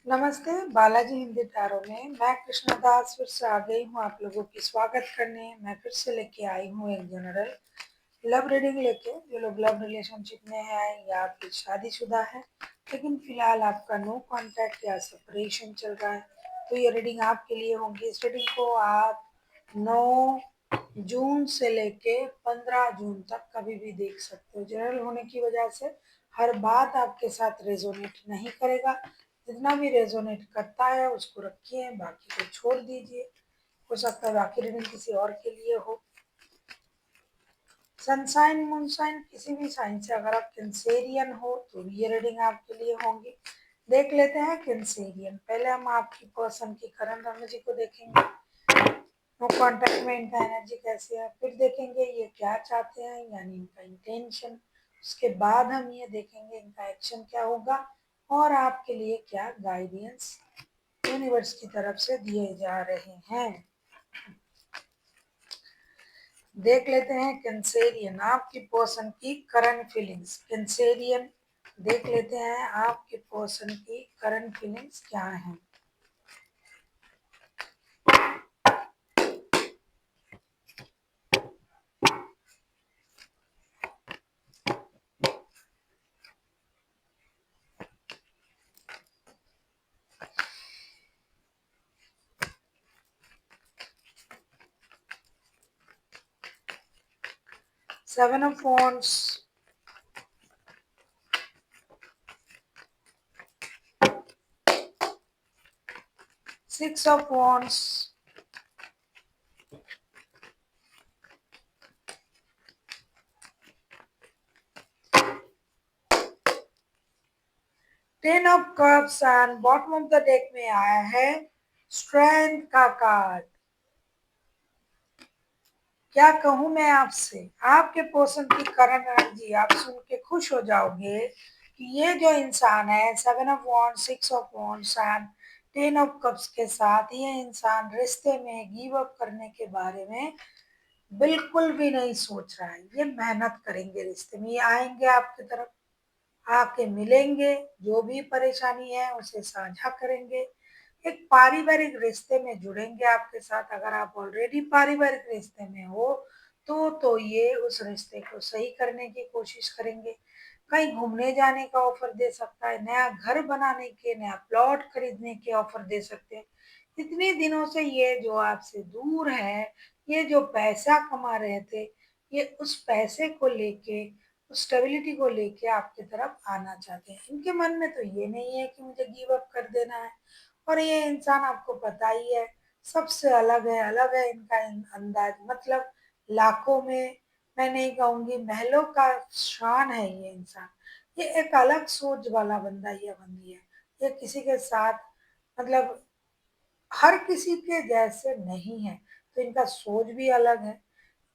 नमस्ते, बालाजी हिंदी टैरो में मैं कृष्णा दास फिर से आ गई हूँ आप लोगों की स्वागत करने। मैं फिर से लेके आई हूँ एक जनरल लव रीडिंग लेके। जो लोग लव रिलेशनशिप में है या फिर शादीशुदा है लेकिन फिलहाल आपका नो कांटेक्ट या सेपरेशन चल रहा है, तो ये रीडिंग आपके लिए होगी। इस रीडिंग को आप 9 जून से लेके 15 जून तक कभी भी देख सकते हो। जनरल होने की वजह से हर बात आपके साथ रेजोनेट नहीं करेगा। जितना भी रेजोनेट करता है उसको रखिए, बाकी को छोड़ दीजिए। हो सकता है बाकी रीडिंग किसी और के लिए हो। सनसाइन मूनसाइन किसी भी साइन से अगर आप कैंसेरियन हो तो ये रीडिंग आपके लिए होंगी। देख लेते हैं कैंसेरियन। पहले हम आपकी पर्सन की करंट एनर्जी को देखेंगे, नो कांटेक्ट में इनका एनर्जी कैसे है, फिर देखेंगे ये क्या चाहते हैं यानी इनका इंटेंशन। उसके बाद हम ये देखेंगे इनका एक्शन क्या होगा और आपके लिए क्या गाइडेंस यूनिवर्स की तरफ से दिए जा रहे हैं। देख लेते हैं कैंसेरियन आपकी पर्सन की करंट फीलिंग्स। कैंसेरियन देख लेते हैं आपके पर्सन की करंट फीलिंग्स क्या हैं। Seven of wands, 6 of wands, 10 of cups and bottom of the deck में आया है स्ट्रेंथ का कार्ड। क्या कहूं मैं आपसे, आपके पर्सन की करंट एनर्जी आप सुन के खुश हो जाओगे कि ये जो इंसान है 7 of wands, 6 of wands and 10 of cups के साथ, ये इंसान रिश्ते में गिव अप करने के बारे में बिल्कुल भी नहीं सोच रहा है। ये मेहनत करेंगे रिश्ते में, ये आएंगे आपकी तरफ, आके मिलेंगे, जो भी परेशानी है उसे साझा करेंगे, एक पारिवारिक रिश्ते में जुड़ेंगे आपके साथ। अगर आप ऑलरेडी पारिवारिक रिश्ते में हो तो ये उस रिश्ते को सही करने की कोशिश करेंगे। कहीं घूमने जाने का ऑफर दे सकता है, नया घर बनाने के, नया प्लॉट खरीदने के ऑफर दे सकते हैं। इतने दिनों से ये जो आपसे दूर है, ये जो पैसा कमा रहे थे, ये उस पैसे को लेके, उस स्टेबिलिटी को लेके आपकी तरफ आना चाहते हैं। इनके मन में तो ये नहीं है कि मुझे गिव अप कर देना है। और ये इंसान आपको पता ही है सबसे अलग है इनका अंदाज, मतलब लाखों में मैं नहीं कहूंगी महलों का शान है ये इंसान। ये एक अलग सोच वाला बंदा ये बंदी है। ये किसी के साथ मतलब हर किसी के जैसे नहीं है, तो इनका सोच भी अलग है।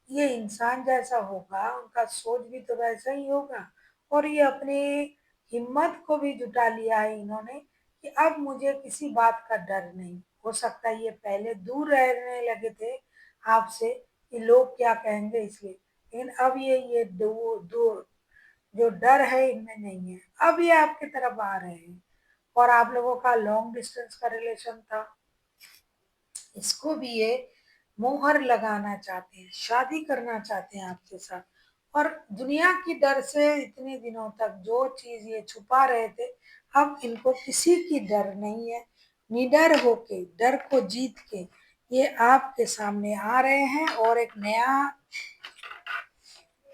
ये इंसान जैसा होगा उनका सोच भी तो वैसा ही होगा। और ये अपनी हिम्मत को भी जुटा लिया है इन्होंने कि अब मुझे किसी बात का डर नहीं। हो सकता है ये पहले दूर रहने लगे थे आपसे कि लोग क्या कहेंगे इसलिए, लेकिन अब ये दो दो जो डर है इनमें नहीं है। अब ये आपकी तरफ आ रहे हैं। और आप लोगों का लॉन्ग डिस्टेंस का रिलेशन था, इसको भी ये मोहर लगाना चाहते हैं, शादी करना चाहते हैं आपके साथ। और दुनिया की डर से इतने दिनों तक जो चीज ये छुपा रहे थे, अब इनको किसी की डर नहीं है। निडर होके, डर को जीत के ये आपके सामने आ रहे हैं और एक नया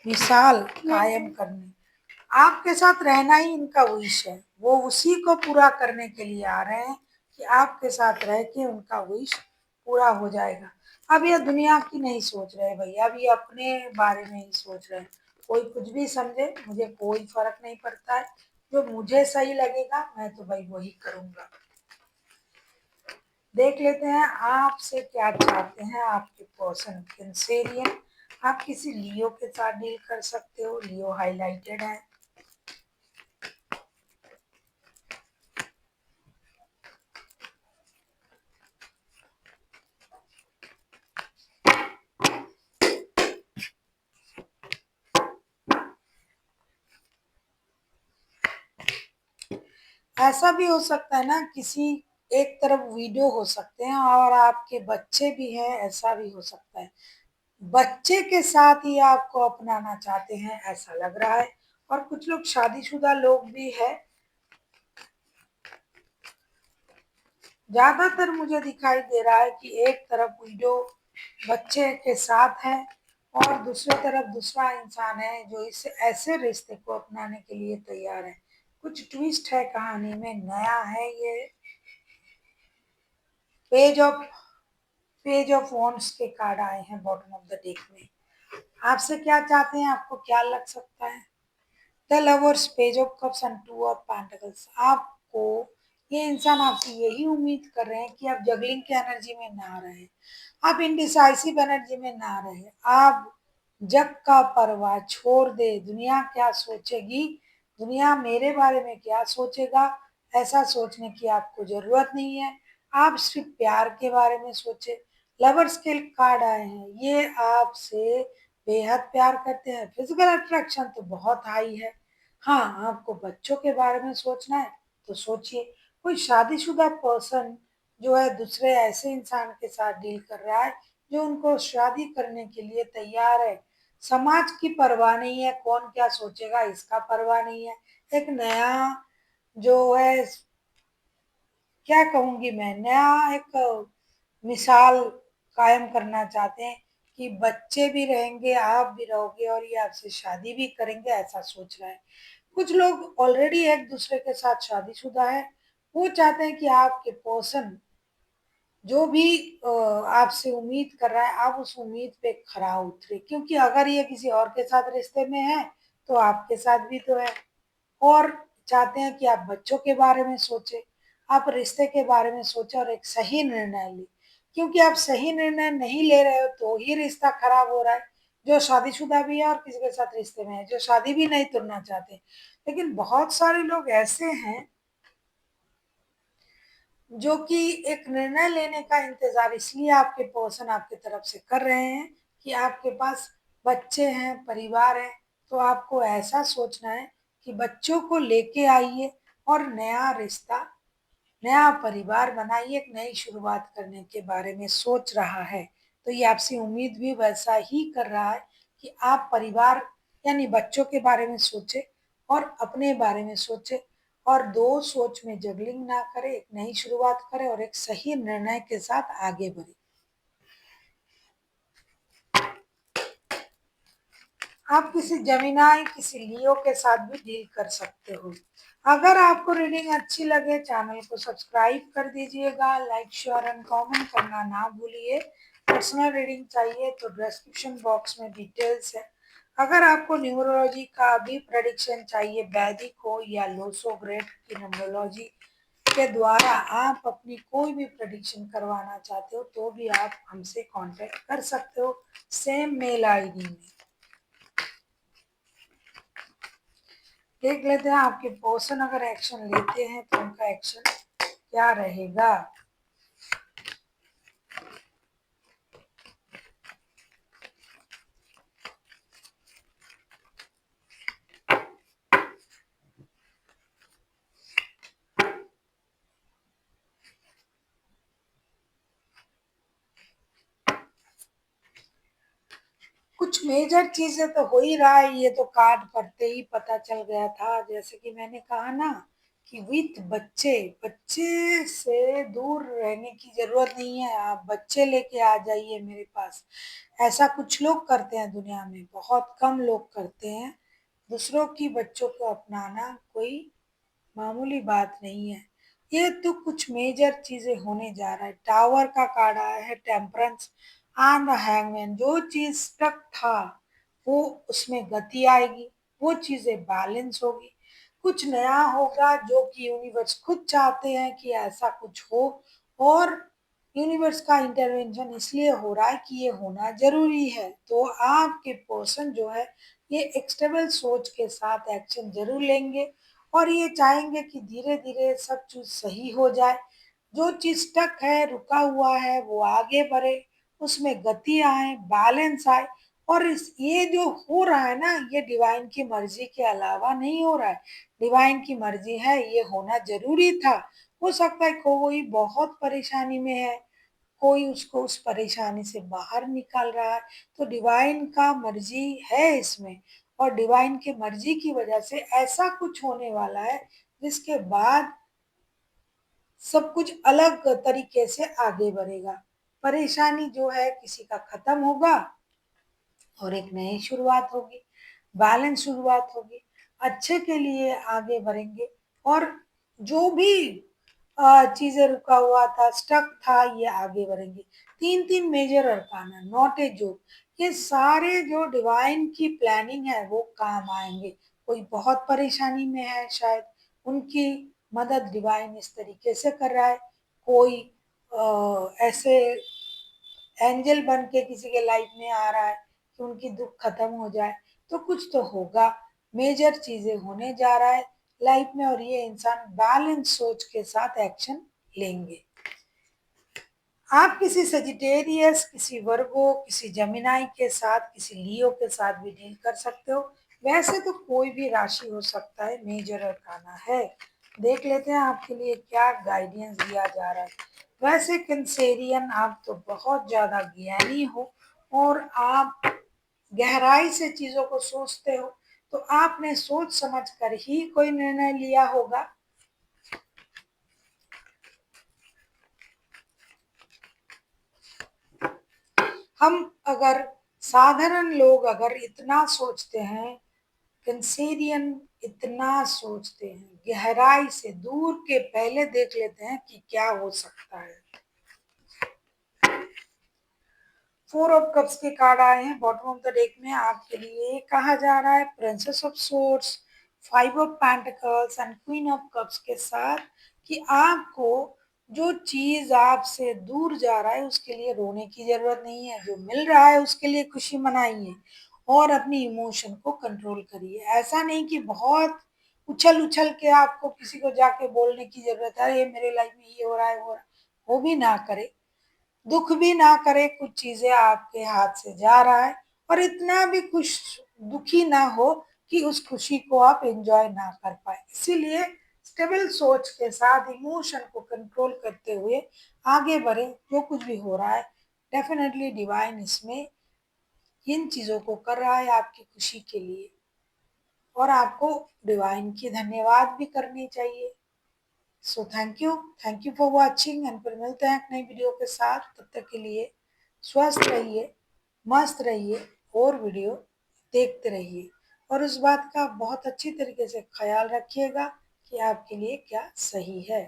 मिसाल कायम करने, आपके साथ रहना ही इनका विश है। वो उसी को पूरा करने के लिए आ रहे हैं कि आपके साथ रह के उनका विश पूरा हो जाएगा। अब ये दुनिया की नहीं सोच रहे भैया, अब ये अपने बारे में ही सोच रहे हैं। कोई कुछ भी समझे, मुझे कोई फर्क नहीं पड़ता है। जो मुझे सही लगेगा मैं तो भाई वही करूंगा। देख लेते हैं आपसे क्या चाहते हैं आपके पर्सन कैंसेरियन। आप किसी लियो के साथ डील कर सकते हो, लियो हाईलाइटेड है। ऐसा भी हो सकता है ना, किसी एक तरफ वीडियो हो सकते हैं और आपके बच्चे भी हैं, ऐसा भी हो सकता है। बच्चे के साथ ही आपको अपनाना चाहते हैं ऐसा लग रहा है। और कुछ लोग शादीशुदा लोग भी हैं। ज्यादातर मुझे दिखाई दे रहा है कि एक तरफ वीडियो बच्चे के साथ है और दूसरी तरफ दूसरा इंसान है जो इस ऐसे रिश्ते को अपनाने के लिए तैयार है। कुछ ट्विस्ट है कहानी में, नया है ये। Page of page of wands के कार्ड आए हैं बॉटम ऑफ द डेक में। आपसे क्या चाहते हैं, आपको क्या लग सकता है? The lovers, page of cups and two of pentacles. आपको ये इंसान आपसे यही उम्मीद कर रहे हैं कि आप जगलिंग की एनर्जी में ना रहे, आप इनडिसाइसिव एनर्जी में ना रहे, आप जग का परवाह छोड़ दे। दुनिया क्या सोचेगी, दुनिया मेरे बारे में क्या सोचेगा, ऐसा सोचने की आपको जरूरत नहीं है। आप सिर्फ प्यार के बारे में सोचे। लवर्स के कार्ड आए हैं, ये आपसे बेहद प्यार करते हैं। फिजिकल अट्रैक्शन तो बहुत हाई है। हाँ, आपको बच्चों के बारे में सोचना है तो सोचिए। कोई शादीशुदा पर्सन जो है दूसरे ऐसे इंसान के साथ डील कर रहा है जो उनको शादी करने के लिए तैयार है। समाज की परवाह नहीं है, कौन क्या सोचेगा इसका परवाह नहीं है। एक नया जो है, क्या कहूंगी मैं, नया एक मिसाल कायम करना चाहते हैं कि बच्चे भी रहेंगे, आप भी रहोगे और ये आपसे शादी भी करेंगे, ऐसा सोच रहा है। कुछ लोग ऑलरेडी एक दूसरे के साथ शादीशुदा है। वो चाहते हैं कि आपके पर्सन जो भी आपसे उम्मीद कर रहा है, आप उस उम्मीद पे खरा उतरे, क्योंकि अगर ये किसी और के साथ रिश्ते में है तो आपके साथ भी तो है। और चाहते हैं कि आप बच्चों के बारे में सोचें, आप रिश्ते के बारे में सोचें और एक सही निर्णय लें। क्योंकि आप सही निर्णय नहीं ले रहे हो तो ही रिश्ता खराब हो रहा है। जो शादीशुदा भी है और किसी के साथ रिश्ते में है, जो शादी भी नहीं तोड़ना चाहते। लेकिन बहुत सारे लोग ऐसे हैं जो कि एक निर्णय लेने का इंतजार इसलिए आपके पर्सन आपके तरफ से कर रहे हैं कि आपके पास बच्चे हैं, परिवार है। तो आपको ऐसा सोचना है कि बच्चों को लेके आइए और नया रिश्ता, नया परिवार बनाइए, एक नई शुरुआत करने के बारे में सोच रहा है। तो ये आपसे उम्मीद भी वैसा ही कर रहा है कि आप परिवार यानी बच्चों के बारे में सोचे और अपने बारे में सोचे और दो सोच में जगलिंग ना करे, एक नई शुरुआत करे और एक सही निर्णय के साथ आगे बढ़े। आप किसी जमीनाई, किसी लियो के साथ भी डील कर सकते हो। अगर आपको रीडिंग अच्छी लगे, चैनल को सब्सक्राइब कर दीजिएगा, लाइक शेयर एंड कमेंट करना ना भूलिए। पर्सनल रीडिंग चाहिए तो डिस्क्रिप्शन बॉक्स में डिटेल्स है। अगर आपको न्यूमरोलॉजी का भी प्रेडिक्शन चाहिए, वैदिक हो या लोसोग्रेड की न्यूमरोलॉजी के द्वारा आप अपनी कोई भी प्रेडिक्शन करवाना चाहते हो तो भी आप हमसे कांटेक्ट कर सकते हो, सेम मेल आईडी में। देख लेते हैं आपके पर्सन अगर एक्शन लेते हैं तो उनका एक्शन क्या रहेगा। कुछ मेजर चीजें तो हो ही रहा है, ये तो कार्ड पढ़ते ही पता चल गया था। जैसे कि मैंने कहा ना कि विथ बच्चे, बच्चे से दूर रहने की जरूरत नहीं है, आप बच्चे लेके आ जाइए मेरे पास। ऐसा कुछ लोग करते हैं दुनिया में, बहुत कम लोग करते हैं। दूसरों की बच्चों को अपनाना कोई मामूली बात नहीं है। ये तो कुछ मेजर चीजें होने जा रहा है। टावर का कार्ड आया है, टेम्परेंस एंड द हैंगमैन। जो चीज स्टक था वो, उसमें गति आएगी, वो चीजें बैलेंस होगी, कुछ नया होगा जो कि यूनिवर्स खुद चाहते हैं कि ऐसा कुछ हो। और यूनिवर्स का इंटरवेंशन इसलिए हो रहा है कि ये होना जरूरी है। तो आपके पर्सन जो है ये एक्सटेबल सोच के साथ एक्शन जरूर लेंगे और ये चाहेंगे कि धीरे धीरे सब चीज सही हो जाए। जो चीज स्टक है, रुका हुआ है, वो आगे बढ़े, उसमें गति आए, बैलेंस आए और इस ये जो हो रहा है ना, ये डिवाइन की मर्जी के अलावा नहीं हो रहा है। डिवाइन की मर्जी है, ये होना जरूरी था। हो सकता है कोई बहुत परेशानी में है, कोई उसको उस परेशानी से बाहर निकाल रहा है, तो डिवाइन का मर्जी है इसमें। और डिवाइन की मर्जी की वजह से ऐसा कुछ होने वाला है जिसके बाद सब कुछ अलग तरीके से आगे बढ़ेगा। परेशानी जो है किसी का खत्म होगा और एक नई शुरुआत होगी, बैलेंस शुरुआत होगी, अच्छे के लिए आगे बढ़ेंगे। और जो भी चीजें रुका हुआ था, स्टक था, ये आगे बढ़ेंगे। तीन तीन major arcana, not a joke, ये सारे जो डिवाइन की प्लानिंग है वो काम आएंगे। कोई बहुत परेशानी में है, शायद उनकी मदद डिवाइन इस तरीके से कर रहा है। कोई ऐसे एंजल बन के किसी के लाइफ में आ रहा है कि उनकी दुख खत्म हो जाए, तो कुछ तो होगा, मेजर चीजें होने जा रहा है लाइफ में, और ये इंसान बैलेंस सोच के साथ एक्शन लेंगे। आप किसी सजिटेरियस, किसी वर्गो, किसी जमिनाई के साथ, किसी लियो के साथ भी डील कर सकते हो। वैसे तो कोई भी राशि हो सकता है, मेजर अरकाना है। देख लेते हैं आपके लिए क्या गाइडेंस दिया जा रहा है। वैसे कैंसेरियन, आप तो बहुत ज्यादा ज्ञानी हो और आप गहराई से चीजों को सोचते हो, तो आपने सोच समझ कर ही कोई निर्णय लिया होगा। हम अगर साधारण लोग अगर इतना सोचते हैं, कंसेरियन इतना सोचते हैं, गहराई से दूर के पहले देख लेते हैं कि क्या हो सकता है। फोर ऑफ कप्स के कार्ड आए हैं बॉटम ऑफ द डेक में। आपके लिए कहा जा रहा है princess of swords, five of pentacles and queen of cups के साथ कि आपको जो चीज आपसे दूर जा रहा है उसके लिए रोने की जरूरत नहीं है। जो मिल रहा है उसके लिए खुशी मनाइए और अपनी इमोशन को कंट्रोल करिए। ऐसा नहीं कि बहुत उछल उछल के आपको किसी को जाके बोलने की जरूरत है, ये मेरे लाइफ में ये हो रहा है, वो भी ना करे। दुख भी ना करे, कुछ चीजें आपके हाथ से जा रहा है, और इतना भी खुश दुखी ना हो कि उस खुशी को आप एंजॉय ना कर पाए। इसीलिए स्टेबल सोच के साथ इमोशन को कंट्रोल करते हुए आगे बढ़े। जो कुछ भी हो रहा है, डेफिनेटली डिवाइन इसमें इन चीजों को कर रहा है आपकी खुशी के लिए, और आपको डिवाइन की धन्यवाद भी करनी चाहिए। So thank you for watching, and फिर मिलते हैं एक नई वीडियो के साथ। तब तक के लिए स्वस्थ रहिए, मस्त रहिए और वीडियो देखते रहिए। और उस बात का बहुत अच्छी तरीके से ख्याल रखिएगा कि आपके लिए क्या सही है।